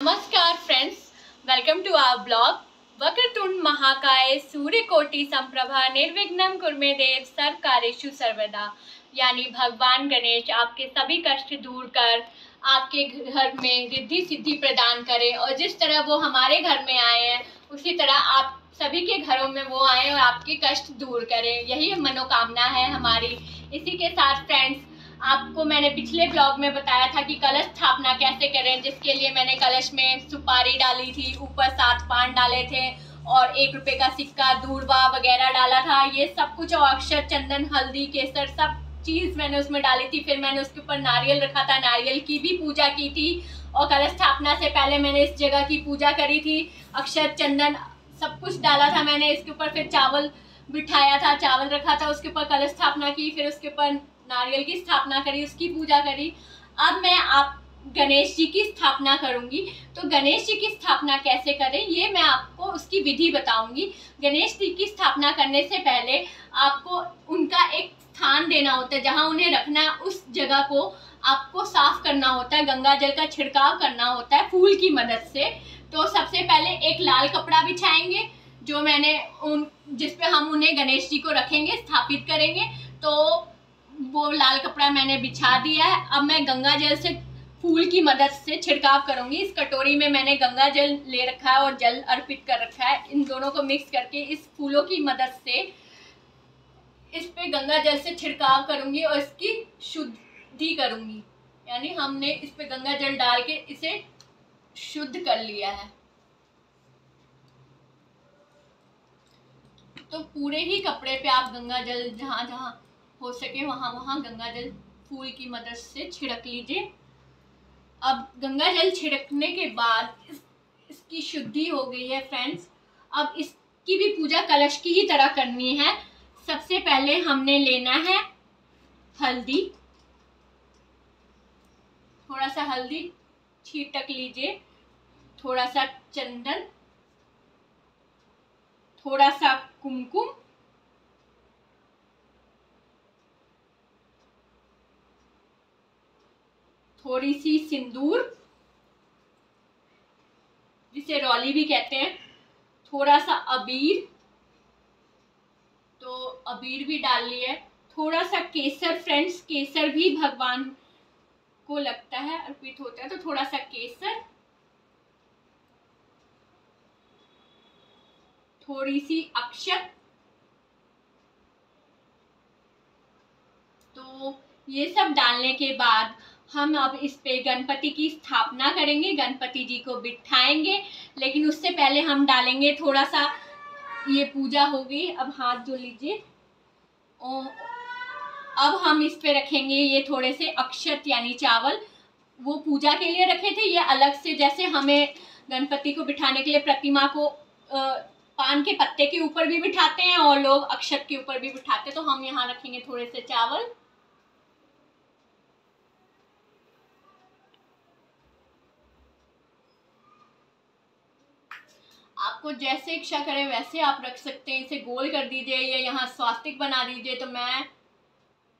नमस्कार friends, welcome to our blog. वक्रतुंड महाकाय सूर्यकोटि संप्रभा निर्विघ्नं कुरु देव सर्वकार्येषु सर्वदा। यानी भगवान गणेश आपके सभी कष्ट दूर कर आपके घर में रिद्धि सिद्धि प्रदान करें, और जिस तरह वो हमारे घर में आए हैं उसी तरह आप सभी के घरों में वो आए और आपके कष्ट दूर करें। यही मनोकामना है हमारी। इसी के साथ फ्रेंड्स, आपको मैंने पिछले ब्लॉग में बताया था कि कलश स्थापना कैसे करें, जिसके लिए मैंने कलश में सुपारी डाली थी, ऊपर 7 पान डाले थे और 1 रुपये का सिक्का, दूर्वा वगैरह डाला था। ये सब कुछ, और अक्षत, चंदन, हल्दी, केसर, सब चीज़ मैंने उसमें डाली थी। फिर मैंने उसके ऊपर नारियल रखा था, नारियल की भी पूजा की थी। और कलश स्थापना से पहले मैंने इस जगह की पूजा करी थी। अक्षत, चंदन सब कुछ डाला था मैंने इसके ऊपर। फिर चावल बिठाया था, चावल रखा था, उसके ऊपर कलश स्थापना की, फिर उसके ऊपर नारियल की स्थापना करी, उसकी पूजा करी। अब मैं आप गणेश जी की स्थापना करूंगी। तो गणेश जी की स्थापना कैसे करें ये मैं आपको उसकी विधि बताऊंगी। गणेश जी की स्थापना करने से पहले आपको उनका एक स्थान देना होता है, जहां उन्हें रखना है। उस जगह को आपको साफ करना होता है, गंगा जल का छिड़काव करना होता है फूल की मदद से। तो सबसे पहले एक लाल कपड़ा बिछाएंगे, जो मैंने जिसपे हम उन्हें गणेश जी को रखेंगे, स्थापित करेंगे। तो वो लाल कपड़ा मैंने बिछा दिया है। अब मैं गंगा जल से फूल की मदद से छिड़काव करूंगी। इस कटोरी में मैंने गंगा जल ले रखा है और जल अर्पित कर रखा है। इन दोनों को मिक्स करके इस फूलों की मदद से इस पे गंगा जल से छिड़काव करूंगी और इसकी शुद्धि करूंगी। यानी हमने इस पे गंगा जल डाल के इसे शुद्ध कर लिया है। तो पूरे ही कपड़े पे आप गंगा जल जहां जहां हो सके वहां वहां गंगा जल फूल की मदद से छिड़क लीजिए। अब गंगा जल छिड़कने के बाद इसकी शुद्धि हो गई है फ्रेंड्स। अब इसकी भी पूजा कलश की ही तरह करनी है। सबसे पहले हमने लेना है हल्दी, थोड़ा सा हल्दी छींटक लीजिए, थोड़ा सा चंदन, थोड़ा सा कुमकुम, थोड़ी सी सिंदूर, जिसे रौली भी कहते हैं, थोड़ा सा अबीर, तो अबीर भी डाल लिया है। थोड़ा सा केसर फ्रेंड्स, केसर भी भगवान को लगता है, अर्पित होता है, तो थोड़ा सा केसर, थोड़ी सी अक्षत। तो ये सब डालने के बाद हम अब इस पे गणपति की स्थापना करेंगे, गणपति जी को बिठाएंगे। लेकिन उससे पहले हम डालेंगे थोड़ा सा, ये पूजा हो गई, अब हाथ धो लीजिए। अब हम इस पे रखेंगे ये थोड़े से अक्षत यानी चावल। वो पूजा के लिए रखे थे, ये अलग से, जैसे हमें गणपति को बिठाने के लिए प्रतिमा को पान के पत्ते के ऊपर भी बिठाते हैं और लोग अक्षत के ऊपर भी बिठाते हैं, तो हम यहाँ रखेंगे थोड़े से चावल। आपको जैसे इच्छा करे वैसे आप रख सकते हैं। इसे गोल कर दीजिए या यहाँ स्वास्तिक बना दीजिए। तो मैं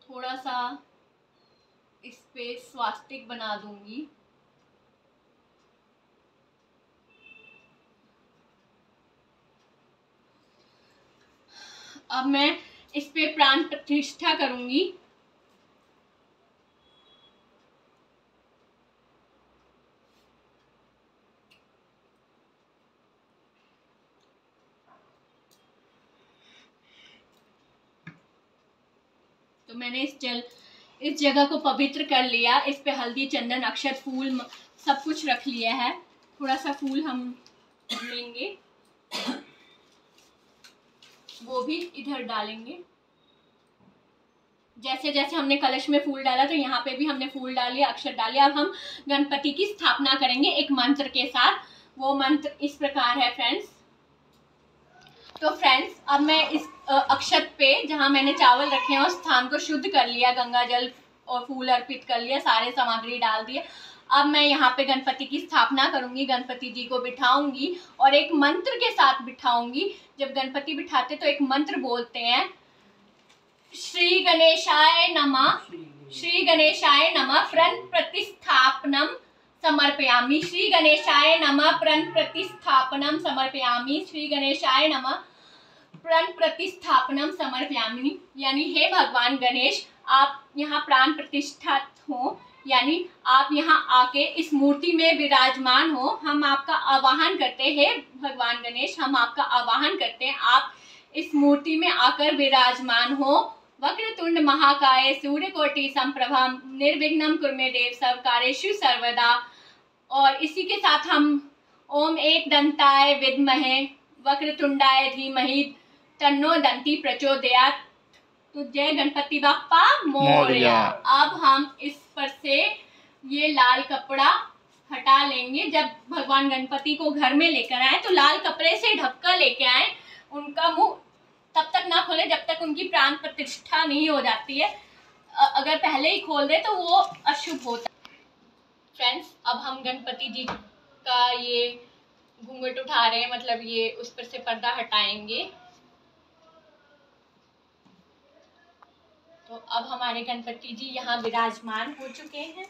थोड़ा सा इस पे स्वास्तिक बना दूंगी। अब मैं इस पे प्राण प्रतिष्ठा करूंगी। तो मैंने इस जगह को पवित्र कर लिया। इस पे हल्दी, चंदन, अक्षत, फूल सब कुछ रख लिया है। थोड़ा सा फूल हम लेंगे, वो भी इधर डालेंगे। जैसे जैसे हमने कलश में फूल डाला तो यहाँ पे भी हमने फूल डाल लिया, अक्षत डाल लिया। अब हम गणपति की स्थापना करेंगे एक मंत्र के साथ। वो मंत्र इस प्रकार है फ्रेंड्स। तो फ्रेंड्स, अब मैं इस अक्षत पे जहाँ मैंने चावल रखे हैं उस स्थान को शुद्ध कर लिया, गंगा जल और फूल अर्पित कर लिया, सारे सामग्री डाल दिए। अब मैं यहाँ पे गणपति की स्थापना करूंगी, गणपति जी को बिठाऊंगी और एक मंत्र के साथ बिठाऊंगी। जब गणपति बिठाते तो एक मंत्र बोलते हैं, श्री गणेशाय नमः, श्री गणेशाय नमः। प्रण प्रतिस्थापनम समर्पयामि। श्री गणेशाय नमः। प्रण प्रतिष्ठापनम समर्पयामि। श्री गणेशाय नमः। प्रण प्रतिष्ठापनम समर्पयामि। यानी हे भगवान गणेश, आप यहाँ प्राण प्रतिष्ठा हो, यानी आप यहाँ आके इस मूर्ति में विराजमान हो। हम आपका आवाहन करते हैं भगवान गणेश, हम आपका आवाहन करते हैं, आप इस मूर्ति में आकर विराजमान हो। वक्रतुंड महाकाय सूर्यकोटि समप्रभा निर्विघ्नं कुरु मे देव सर्वकार्येषु सर्वदा। और इसी के साथ हम ओम एक दंताय विद्महे वक्रतुंडाय धीमहि तन्नो दंती प्रचोदयात्। तो जय गणपति बाप्पा मोरया। अब हम इस पर से ये लाल कपड़ा हटा लेंगे। जब भगवान गणपति को घर में लेकर आए तो लाल कपड़े से ढककर लेके आए। उनका मुंह तब तक ना खोले जब तक उनकी प्राण प्रतिष्ठा नहीं हो जाती है। अगर पहले ही खोल दे तो वो अशुभ होता है। फ्रेंड्स, अब हम गणपति जी का ये घूंघट उठा रहे हैं, मतलब ये उस पर से पर्दा हटाएंगे। तो अब हमारे गणपति जी यहाँ विराजमान हो चुके हैं।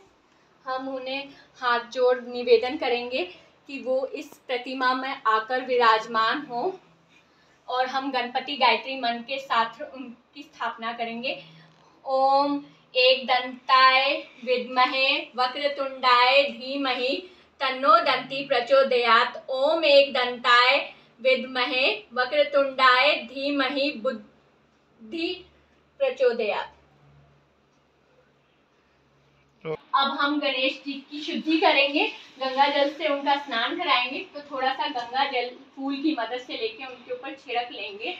हम उन्हें हाथ जोड़ निवेदन करेंगे कि वो इस प्रतिमा में आकर विराजमान हो, और हम गणपति गायत्री मंत्र के साथ उनकी स्थापना करेंगे। ओम एक दंताय विद्महे वक्रतुंडाय धीमहि तन्नो दंती प्रचोदयात्। ओम एक दंताय विद्महे वक्रतुंडाय धीमहि बुद्धि प्रचोदयात्। अब हम गणेश जी की शुद्धि करेंगे, गंगा जल से उनका स्नान कराएंगे। तो थोड़ा सा गंगा जल फूल की मदद से लेके उनके ऊपर छिड़क लेंगे।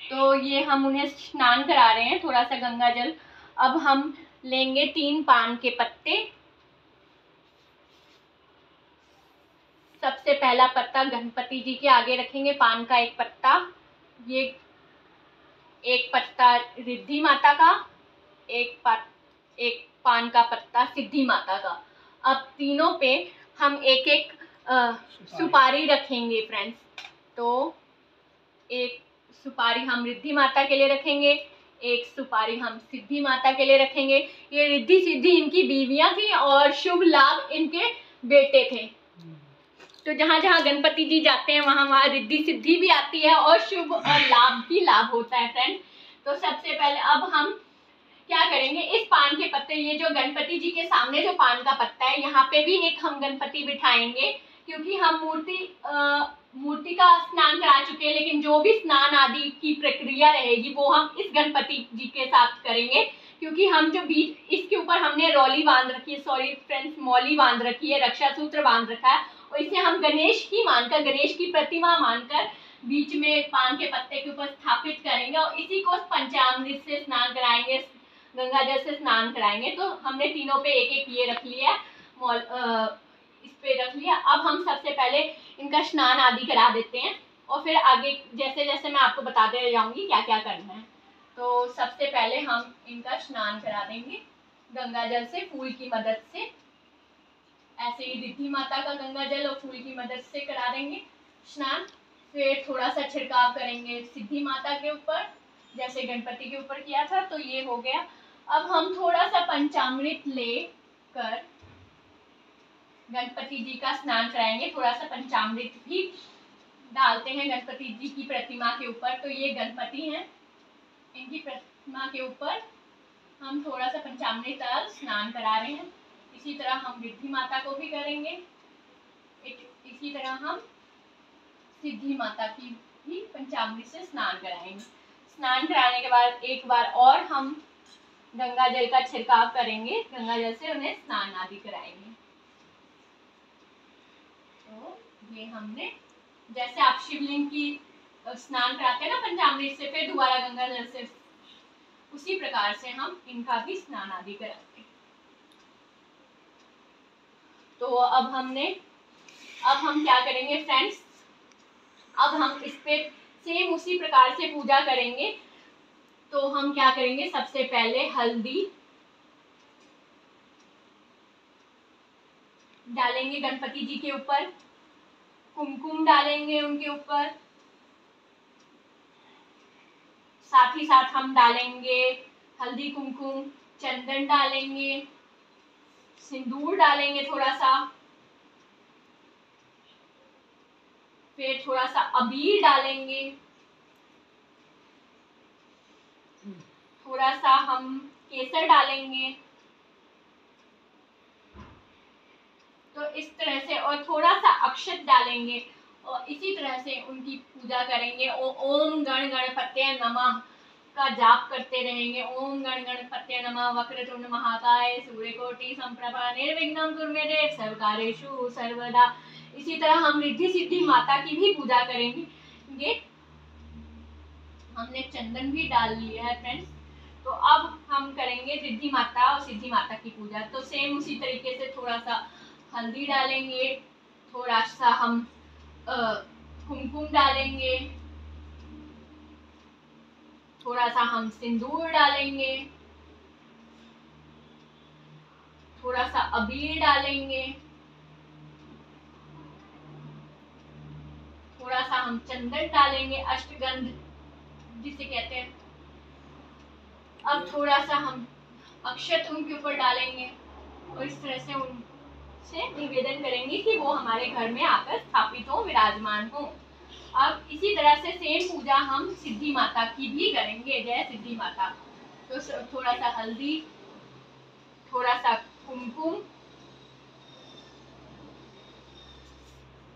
तो ये हम उन्हें स्नान करा रहे हैं, थोड़ा सा गंगा जल। अब हम लेंगे 3 पान के पत्ते। सबसे पहला पत्ता गणपति जी के आगे रखेंगे, पान का एक पत्ता। ये एक पत्ता रिद्धि माता का, एक पान का पत्ता सिद्धि माता का। अब तीनों पे हम एक एक सुपारी रखेंगे फ्रेंड्स। तो एक सुपारी हम रिद्धि माता के लिए रखेंगे, एक सुपारी हम सिद्धि माता के लिए रखेंगे। ये रिद्धि सिद्धि इनकी बीवियां थी और शुभ लाभ इनके बेटे थे। तो जहाँ जहाँ गणपति जी जाते हैं वहाँ वहाँ रिद्धि सिद्धि भी आती है और शुभ और लाभ भी लाभ होता है फ्रेंड। तो सबसे पहले अब हम क्या करेंगे, इस पान के पत्ते, ये जो गणपति जी के सामने जो पान का पत्ता है, यहाँ पे भी एक हम गणपति बिठाएंगे। क्योंकि हम मूर्ति का स्नान करा चुके हैं, लेकिन जो भी स्नान आदि की प्रक्रिया रहेगी वो हम इस गणपति जी के साथ करेंगे। क्योंकि हम जो बीच इसके ऊपर हमने रौली बांध रखी है, सॉरी फ्रेंड्स, मौली बांध रखी है, रक्षा सूत्र बांध रखा है, और इसे हम गणेश ही मानकर, गणेश की प्रतिमा मानकर बीच में पान के पत्ते के ऊपर स्थापित करेंगे और इसी को पंचामृत से स्नान कराएंगे, गंगा जल से स्नान कराएंगे। तो हमने तीनों पे एक एक ये रख लिया, इस पे रख लिया। अब हम सबसे पहले इनका स्नान आदि करा देते हैं और फिर आगे जैसे जैसे मैं आपको बताते जाऊंगी क्या क्या करना है। तो सबसे पहले हम इनका स्नान करा देंगे गंगा जल से, फूल की मदद से। ऐसे ही रिद्धि माता का गंगा जल और फूल की मदद से करा देंगे स्नान। फिर थोड़ा सा छिड़काव करेंगे सिद्धि माता के ऊपर, जैसे गणपति के ऊपर किया था। तो ये हो गया। अब हम थोड़ा सा पंचामृत लेकर गणपति जी का स्नान कराएंगे। थोड़ा सा पंचामृत भी डालते हैं गणपति जी की प्रतिमा के ऊपर। तो ये गणपति हैं, इनकी प्रतिमा के ऊपर हम थोड़ा सा पंचामृत डाल स्नान करा रहे हैं। इसी तरह हम रिद्धि माता को भी करेंगे, इसी तरह हम सिद्धि माता की भी पंचामृत से स्नान कराएंगे। स्नान कराने के बाद एक बार और हम गंगा जल का छिड़काव करेंगे, गंगा जल से उन्हें स्नान आदि कराएंगे। तो ये हमने, जैसे आप शिवलिंग की स्नान कराते हैं ना पंचामृत से, फिर दोबारा गंगा जल से, उसी प्रकार से हम इनका भी स्नान आदि कराते हैं। तो अब हम क्या करेंगे फ्रेंड्स, अब हम इस पे सेम उसी प्रकार से पूजा करेंगे। तो हम क्या करेंगे, सबसे पहले हल्दी डालेंगे गणपति जी के ऊपर, कुमकुम डालेंगे उनके ऊपर, साथ ही साथ हम डालेंगे हल्दी कुमकुम चंदन डालेंगे, सिंदूर डालेंगे थोड़ा सा, फिर थोड़ा सा अबीर डालेंगे, थोड़ा सा हम केसर डालेंगे। तो इस तरह से, और थोड़ा सा अक्षत डालेंगे और इसी तरह से उनकी पूजा करेंगे। ओम गण गणपतये नमः का जाप करते रहेंगे। ओम गण गणपतये नमः, वक्रतुंड महाकाय सूर्यकोटि समप्रभा निर्विघ्नं कुरु मे देव सर्वकार्येषु सर्वदा। इसी तरह हम रिद्धि सिद्धि माता की भी पूजा करेंगे। हमने चंदन भी डाल लिया है फ्रेंड्स। तो अब हम करेंगे रिद्धि माता और सिद्धि माता की पूजा। तो सेम उसी तरीके से थोड़ा सा हल्दी डालेंगे, थोड़ा सा हम कुमकुम डालेंगे, थोड़ा सा हम सिंदूर डालेंगे, थोड़ा सा अबीर डालेंगे, थोड़ा सा हम चंदन डालेंगे, अष्टगंध जिसे कहते हैं। अब थोड़ा सा हम अक्षत उनके ऊपर डालेंगे और इस तरह से उनसे निवेदन करेंगे कि वो हमारे घर में आकर स्थापित हो, विराजमान हो। अब इसी तरह से सेम पूजा हम सिद्धि माता की भी करेंगे। जय सिद्धि माता। तो थोड़ा सा हल्दी, थोड़ा सा कुमकुम,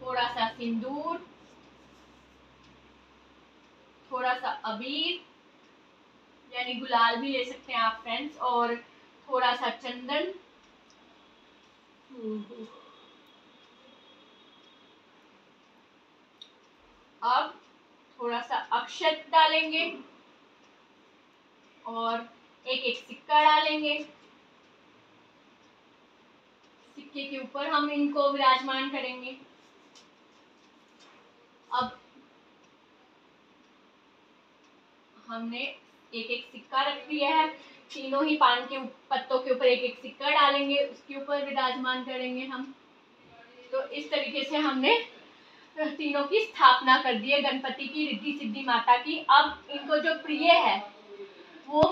थोड़ा सा सिंदूर, थोड़ा सा अबीर यानी गुलाल भी ले सकते हैं आप फ्रेंड्स, और थोड़ा सा चंदन, अब थोड़ा सा अक्षत डालेंगे और एक एक सिक्का डालेंगे। सिक्के के ऊपर हम इनको विराजमान करेंगे। अब हमने एक एक सिक्का रख दिया है। तीनों ही पान के पत्तों के ऊपर एक एक सिक्का डालेंगे, उसके ऊपर विराजमान करेंगे हम। तो इस तरीके से हमने तीनों की स्थापना कर दी है, गणपति की, रिद्धि सिद्धि माता की। अब इनको जो प्रिय है वो,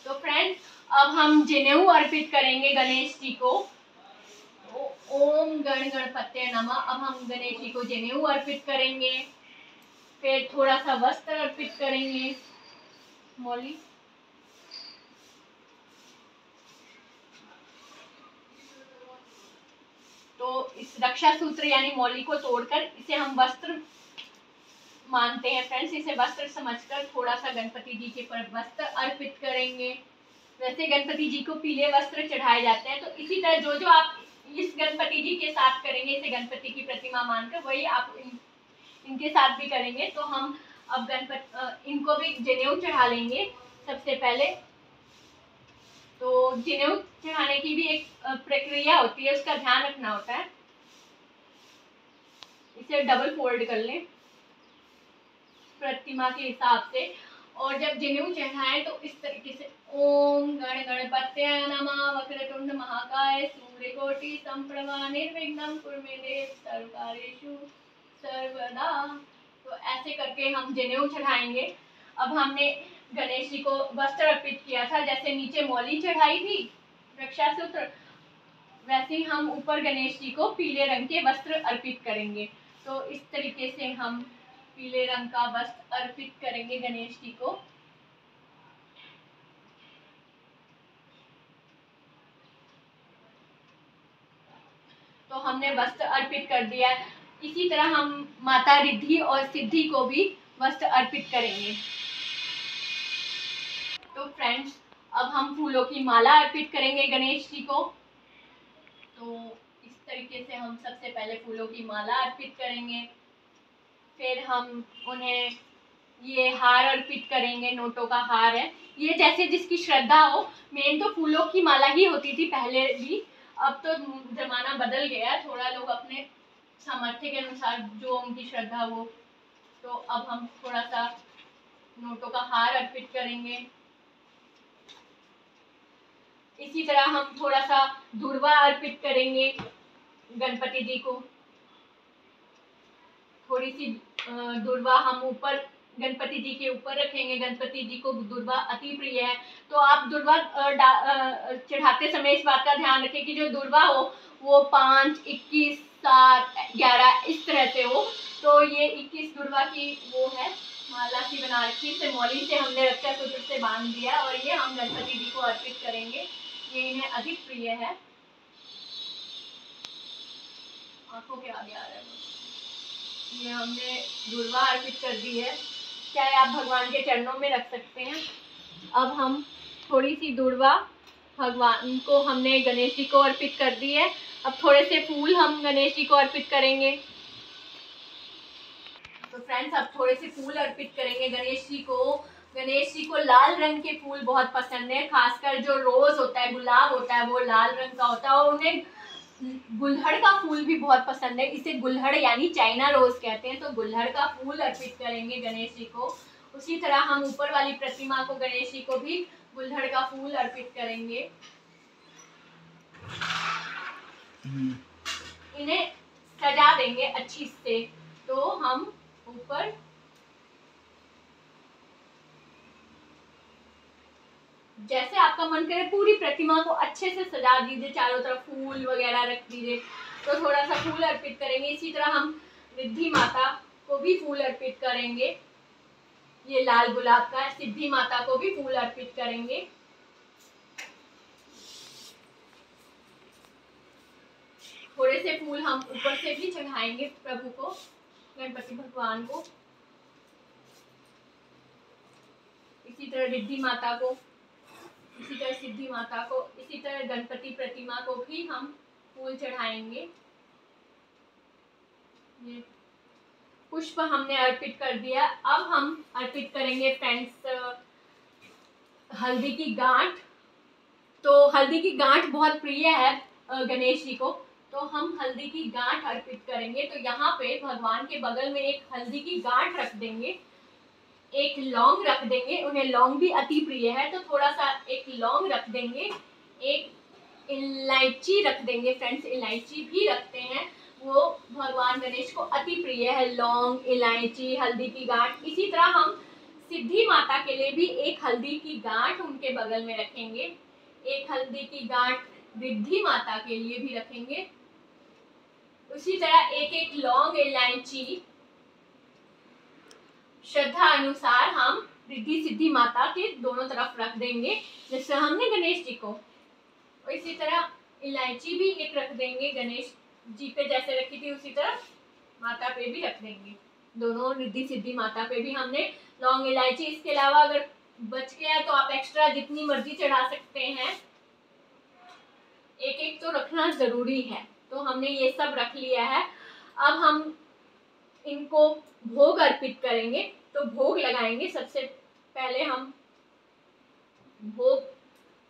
तो फ्रेंड्स अब हम जनेऊ अर्पित करेंगे गणेश जी को। ओम गण गणपतये नमः। अब हम गणेश जी को जनेऊ अर्पित करेंगे, फिर थोड़ा सा वस्त्र अर्पित करेंगे। मौली, तो इस रक्षा सूत्र यानी मौली को तोड़कर इसे हम वस्त्र मानते हैं फ्रेंड्स। इसे वस्त्र समझकर थोड़ा सा गणपति जी के पर वस्त्र अर्पित करेंगे। वैसे गणपति जी को पीले वस्त्र चढ़ाए जाते हैं, तो इसी तरह जो जो आप इस गणपति जी के साथ करेंगे, इसे गणपति की प्रतिमा मानकर, वही आप इनके साथ भी करेंगे। तो हम अब इनको भी जनेऊ चढ़ा लेंगे सबसे पहले। तो जनेऊ चढ़ाने की भी एक प्रक्रिया होती है, उसका ध्यान रखना होता है। इसे डबल फोल्ड कर लें प्रतिमा के हिसाब से, और जब जनेऊ चढ़ाए तो इस तरीके से ओम गण गणपतये नमः, वक्रतुंड महाकाय सूर्यकोटि समप्रभा निर्विघ्नं कुरु मे देव सर्वकार्येषु सर्वदा। तो ऐसे करके हम जनेऊ चढ़ाएंगे। अब हमने गणेश जी को वस्त्र अर्पित किया था, जैसे नीचे मौली चढ़ाई थी रक्षा सूत्र, वैसे ही हम ऊपर गणेश जी को पीले रंग के वस्त्र अर्पित करेंगे। तो इस तरीके से हम पीले रंग का वस्त्र अर्पित करेंगे गणेश जी को। तो हमने वस्त्र अर्पित कर दिया है। इसी तरह हम माता रिद्धि और सिद्धि को भी वस्त्र अर्पित करेंगे। तो फ्रेंड्स अब हम फूलों की माला अर्पित करेंगे गणेश जी को। तो इस तरीके से हम सबसे पहले फूलों की माला अर्पित करेंगे, फिर हम उन्हें ये हार अर्पित करेंगे। नोटों का हार है ये, जैसे जिसकी श्रद्धा हो। मेन तो फूलों की माला ही होती थी पहले भी, अब तो जमाना बदल गया है थोड़ा, लोग अपने सामर्थ्य के अनुसार जो उनकी श्रद्धा हो। तो अब हम थोड़ा सा नोटों का हार अर्पित करेंगे। इसी तरह हम थोड़ा सा दूर्वा अर्पित करेंगे गणपति जी को। थोड़ी सी दूर्वा हम ऊपर गणपति जी के ऊपर रखेंगे। गणपति जी को दुर्वा अति प्रिय है, तो आप दुर्वा चढ़ाते समय इस बात का ध्यान रखें कि जो दुर्वा हो वो 5, 21, 7, 11 इस तरह से हो। तो ये 21 दुर्वा की वो है, माला सी बना रखी, इसे मौली से हमने रक्षा सूत्र से बांध दिया और ये हम गणपति जी को अर्पित करेंगे। ये इन्हें अधिक प्रिय है। आंखों के आगे आ रहा है, ये हमने दुर्वा अर्पित कर दी है, चाहे आप भगवान के चरणों में रख सकते हैं। अब हम थोड़ी सी दुर्वा भगवान को हमने गणेश जी को अर्पित कर दी है। अब थोड़े से फूल हम गणेश जी को अर्पित करेंगे। तो फ्रेंड्स अब थोड़े से फूल अर्पित करेंगे गणेश जी को। गणेश जी को लाल रंग के फूल बहुत पसंद है, खासकर जो रोज होता है, गुलाब होता है, वो लाल रंग का होता है। और उन्हें गुलहड़ का फूल भी बहुत पसंद है, इसे गुलहड़ यानी चाइना रोज कहते हैं। तो गुलहड़ का फूल अर्पित करेंगे गणेश जी को। उसी तरह हम ऊपर वाली प्रतिमा को, गणेश जी को भी गुलहड़ का फूल अर्पित करेंगे। इन्हें सजा देंगे अच्छी से। तो हम ऊपर जैसे आपका मन करे पूरी प्रतिमा को अच्छे से सजा दीजिए, चारों तरफ फूल वगैरह रख दीजिए। तो थोड़ा सा फूल अर्पित करेंगे। इसी तरह हम रिद्धि माता को भी फूल अर्पित करेंगे। ये लाल गुलाब का है, सिद्धि माता को भी फूल अर्पित करेंगे। थोड़े से फूल हम ऊपर से भी चढ़ाएंगे प्रभु को, गणपति भगवान को। इसी तरह रिद्धि माता को, इसी तरह सिद्धि माता को, इसी तरह गणपति प्रतिमा को भी हम फूल चढ़ाएंगे। ये पुष्प हमने अर्पित कर दिया। अब हम अर्पित करेंगे फ्रेंड्स हल्दी की गांठ। तो हल्दी की गांठ बहुत प्रिय है गणेश जी को, तो हम हल्दी की गांठ अर्पित करेंगे। तो यहाँ पे भगवान के बगल में एक हल्दी की गांठ रख देंगे, एक लौंग रख देंगे, उन्हें लौंग भी अति प्रिय है तो थोड़ा सा एक लौंग रख देंगे, एक इलायची रख देंगे। फ्रेंड्स इलायची भी रखते हैं, वो भगवान गणेश को अति प्रिय है, लौंग, इलायची, हल्दी की गांठ। इसी तरह हम सिद्धि माता के लिए भी एक हल्दी की गांठ उनके बगल में रखेंगे, एक हल्दी की गांठ रिद्धि माता के लिए भी रखेंगे। उसी तरह एक एक लौंग, इलायची श्रद्धा अनुसार हम रिद्धि सिद्धि माता के दोनों तरफ रख देंगे, जैसे हमने गणेश जी को। और इसी तरह इलायची भी एक रख देंगे, गणेश जी पे जैसे रखी थी उसी तरह माता पे भी रख देंगे, दोनों रिद्धि सिद्धि माता पे भी हमने लौंग, इलायची। इसके अलावा अगर बच गया तो आप एक्स्ट्रा जितनी मर्जी चढ़ा सकते हैं, एक एक तो रखना जरूरी है। तो हमने ये सब रख लिया है। अब हम इनको भोग अर्पित करेंगे, तो भोग लगाएंगे। सबसे पहले हम भोग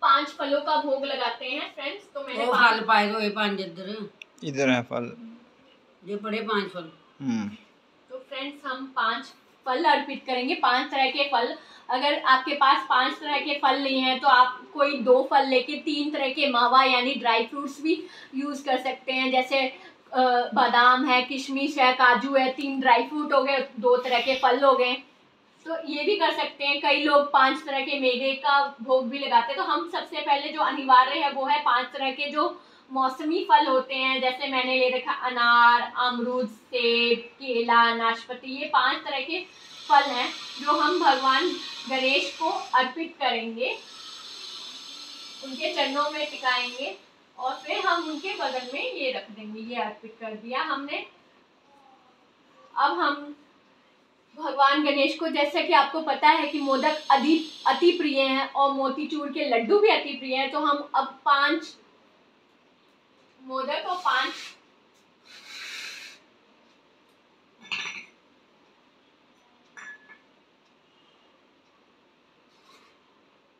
5 फलों का भोग लगाते हैं फ्रेंड्स। तो मैंने फल पाए दो, ये 5 इधर है फल, ये पड़े 5 फल। तो फ्रेंड्स हम 5 फल अर्पित करेंगे, 5 तरह के फल। अगर आपके पास 5 तरह के फल नहीं है तो आप कोई 2 फल लेके 3 तरह के मावा यानी ड्राई फ्रूट्स भी यूज कर सकते हैं, जैसे बादाम है, किशमिश है, काजू है, 3 ड्राई फ्रूट हो गए, 2 तरह के फल हो गए। तो ये भी कर सकते हैं। कई लोग 5 तरह के मेवे का भोग भी लगाते हैं। तो हम सबसे पहले जो अनिवार्य है वो है 5 तरह के जो मौसमी फल होते हैं, जैसे मैंने ले रखा अनार, अमरूद, सेब, केला, नाशपाती। ये 5 तरह के फल हैं जो हम भगवान गणेश को अर्पित करेंगे, उनके चरणों में टिकाएंगे और फिर हम उनके बगल में ये रख देंगे। ये अर्पित कर दिया हमने। अब हम भगवान गणेश को, जैसे कि आपको पता है कि मोदक अति प्रिय हैं और मोतीचूर के लड्डू भी अति प्रिय हैं, तो हम अब 5 मोदक और 5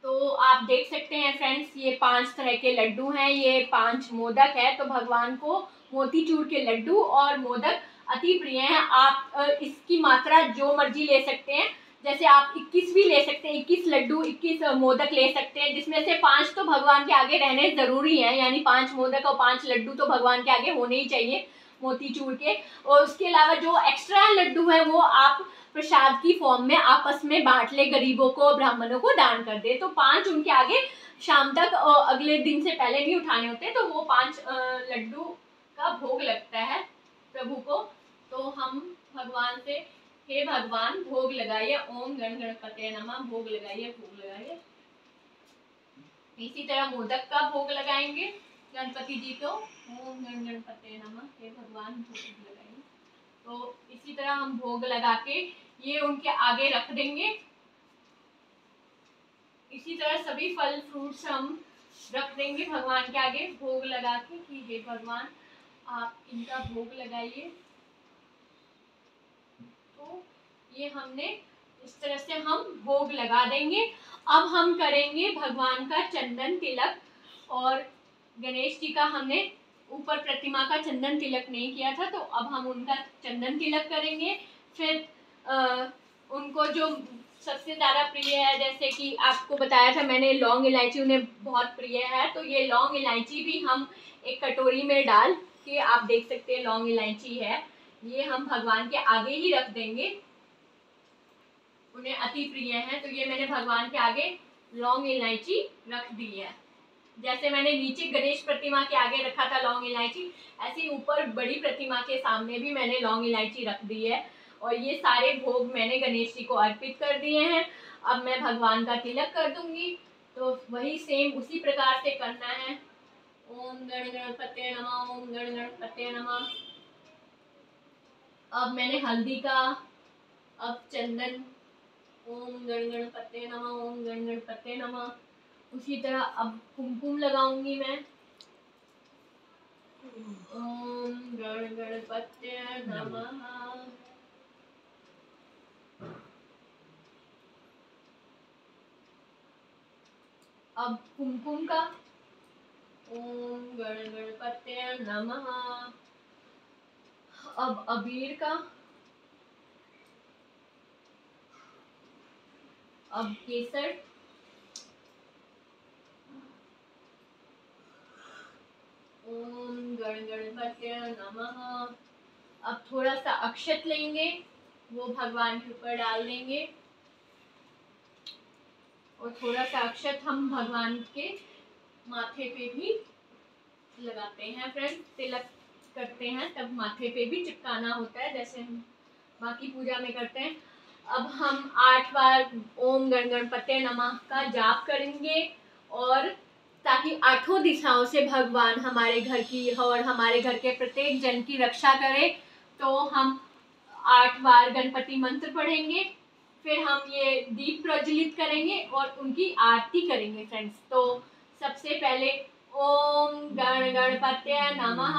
तो आप देख सकते हैं फ्रेंड्स, ये 5 तरह के लड्डू हैं, ये 5 मोदक है। तो भगवान को मोतीचूर के लड्डू और मोदक अति प्रिय हैं। आप इसकी मात्रा जो मर्जी ले सकते हैं, जैसे आप 21 भी ले सकते हैं, 21 लड्डू, 21 मोदक ले सकते हैं, जिसमें से 5 तो भगवान के आगे रहने ज़रूरी है, यानी 5 मोदक और 5 लड्डू तो भगवान के आगे होने ही चाहिए मोतीचूर के। और उसके अलावा जो एक्स्ट्रा लड्डू हैं वो आप प्रसाद की फॉर्म में आपस में बांट ले, गरीबों को, ब्राह्मणों को दान कर दे। तो 5 उनके आगे शाम तक अगले दिन से पहले नहीं उठाने होते, तो वो 5 लड्डू का भोग लगता है प्रभु को। तो हम भगवान से, हे भगवान भोग लगाइए, ओम गण गणपते नमः, भोग लगाइए, भोग लगाइए। इसी तरह मोदक का भोग लगाएंगे गणपति जी को, ओम गण गणपते नमः, हे भगवान भोग लगाइए। तो इसी तरह हम भोग लगा के ये उनके आगे रख देंगे। इसी तरह सभी फल फ्रूट्स हम रख देंगे भगवान के आगे भोग लगा के कि हे भगवान आप इनका भोग लगाइए। तो ये हमने इस तरह से हम भोग लगा देंगे। अब हम करेंगे भगवान का चंदन तिलक, और गणेश जी का हमने ऊपर प्रतिमा का चंदन तिलक नहीं किया था, तो अब हम उनका चंदन तिलक करेंगे। फिर उनको जो सबसे ज़्यादा प्रिय है, जैसे कि आपको बताया था मैंने, लौंग इलायची उन्हें बहुत प्रिय है, तो ये लौंग इलायची भी हम एक कटोरी में डाल के, आप देख सकते हैं लौंग इलायची है, ये हम भगवान के आगे ही रख देंगे। उन्हें अति प्रिय है, तो ये मैंने भगवान के आगे लौंग इलायची रख दी है। जैसे मैंने नीचे गणेश प्रतिमा के आगे रखा था लौंग इलायची, ऐसे ही ऊपर बड़ी प्रतिमा के सामने भी मैंने लौंग इलायची रख दी है। और ये सारे भोग मैंने गणेश जी को अर्पित कर दिए हैं। अब मैं भगवान का तिलक कर दूंगी, तो वही सेम उसी प्रकार से करना है। ओम गण गणपते नमः, ओम गण गणपते नमः। अब मैंने हल्दी का, अब चंदन, ओम गण गणपते नमः, ओम गण गणपते नमः। उसी तरह अब कुमकुम लगाऊंगी मैं, ओम गण गणपते नमः। अब कुमकुम का, ओम गण गणपते नमः। अब अबीर का, अब केसर, ओम गण गणपते नमः। अब थोड़ा सा अक्षत लेंगे, वो भगवान के ऊपर डाल देंगे, और थोड़ा सा अक्षत हम भगवान के माथे पे भी लगाते हैं। फ्रेंड्स, तिलक करते हैं तब माथे पे भी चिपकाना होता है, जैसे हम बाकी पूजा में करते हैं। अब हम 8 बार ओम गण गणपते नमः का जाप करेंगे, और ताकि 8 दिशाओं से भगवान हमारे घर की और हमारे घर के प्रत्येक जन की रक्षा करे, तो हम 8 बार गणपति मंत्र पढ़ेंगे। फिर हम ये दीप प्रज्वलित करेंगे और उनकी आरती करेंगे। फ्रेंड्स, तो सबसे पहले ओम गण गणपते नमः,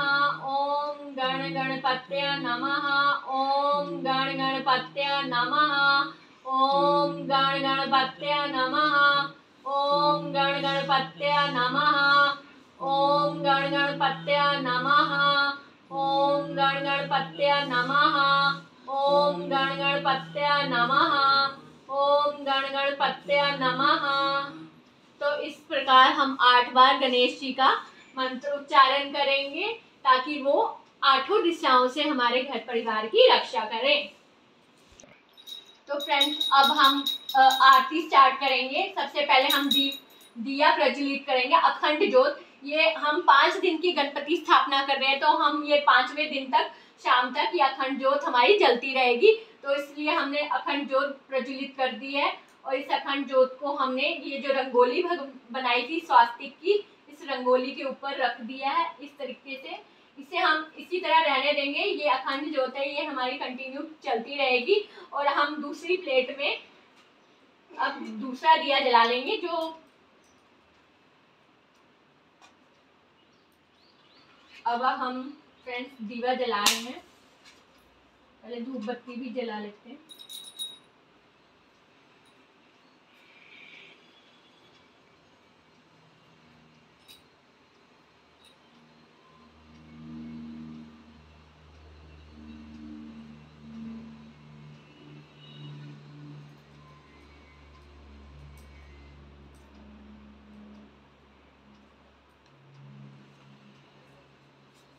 ओम गण गणपते नमः, ओम गण गणपते नमः, ओम गण गणपते नमः, ओम गण गणपते नमः, ओम गण गणपते नमः, ओम गण गणपते नमः, ओम गण गणपते नमः, ओम गण गणपते नमः। तो इस प्रकार हम 8 बार गणेश जी का मंत्र उच्चारण करेंगे, ताकि वो 8 दिशाओं से हमारे घर परिवार की रक्षा करें। तो फ्रेंड्स, अब हम आरती स्टार्ट करेंगे। सबसे पहले हम दिया प्रज्वलित करेंगे, अखंड ज्योत। ये हम 5 दिन की गणपति स्थापना कर रहे हैं, तो हम ये 5वें दिन तक शाम तक ये अखंड ज्योत हमारी जलती रहेगी। तो इसलिए हमने अखंड ज्योत प्रज्वलित कर दी है, और इस अखंड ज्योत को हमने ये जो रंगोली बनाई थी स्वास्तिक की, इस रंगोली के ऊपर रख दिया है इस तरीके से। इसे हम इसी तरह रहने देंगे। ये अखंड ज्योत है, ये हमारी कंटिन्यू चलती रहेगी। और हम दूसरी प्लेट में अब दूसरा दिया जला लेंगे, जो अब हम फ्रेंड्स दीवा जला रहे हैं। पहले धूप बत्ती भी जला लेते हैं।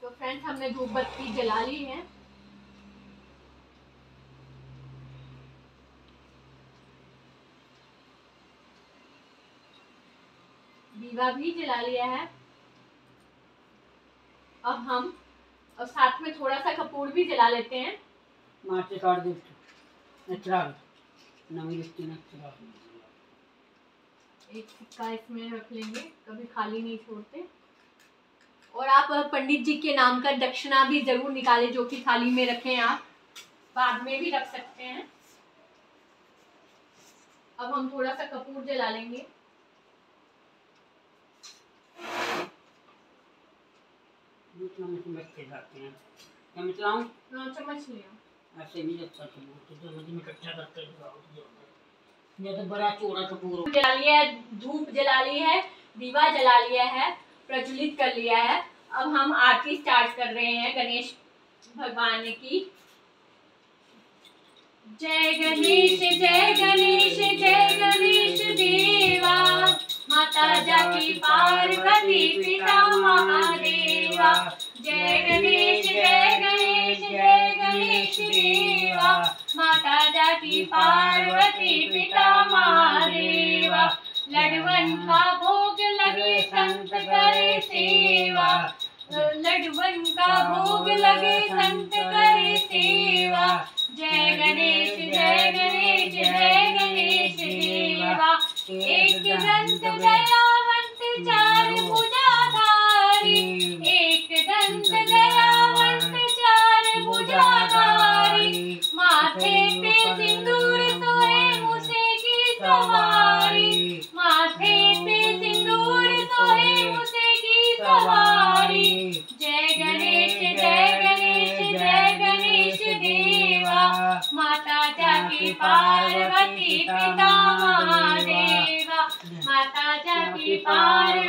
तो फ्रेंड्स, हमने धूप बत्ती जला ली है। दीवा भी जला लिया है। अब हम और साथ में थोड़ा सा कपूर भी जला लेते हैं। मार्च काट दो नचरा नवी लिपटी नचरा। एक सिक्का इसमें रख लेंगे, कभी खाली नहीं छोड़ते। और आप पंडित जी के नाम का दक्षिणा भी जरूर निकालें, जो कि थाली में रखें, आप बाद में भी रख सकते हैं। अब हम थोड़ा सा कपूर जला लेंगे। चम्मच में रखे जाते हैं। चम्मच लाऊं? हाँ, चम्मच लिया। ऐसे नहीं लगता चम्मच, चम्मच में इकट्ठा करके ये तो बड़ा चौड़ा कपूर जला लिया है, धूप जला ली है, दीवा जला लिया है, प्रज्वलित कर लिया है। अब हम आरती स्टार्ट कर रहे हैं गणेश भगवान की। जय गणेश जय गणेश जय गणेश देवा, माता जाकी पार्वती पिता महादेवा। जय गणेश जय गणेश जय गणेश देवा, माता जाकी पार्वती पिता महादेवा। लडवन का भोग लगे संत करे सेवा, लडवन का भोग लगे संत करे सेवा। जय गणेश जय गणेश जय गणेश देवा। एक दंत दयावंत चार भुजाधारी, एक दंत दयावंत चार भुजाधारी। माथे पे सिंदूर सोए मूसे की सवारी, माथे पे सिंदूर सोए मूसे की सवारी। जय गणेश जय गणेश जय गणेश देवा, माता जाकी पार्वती पिता महादेवा। माता जाकी पार्वती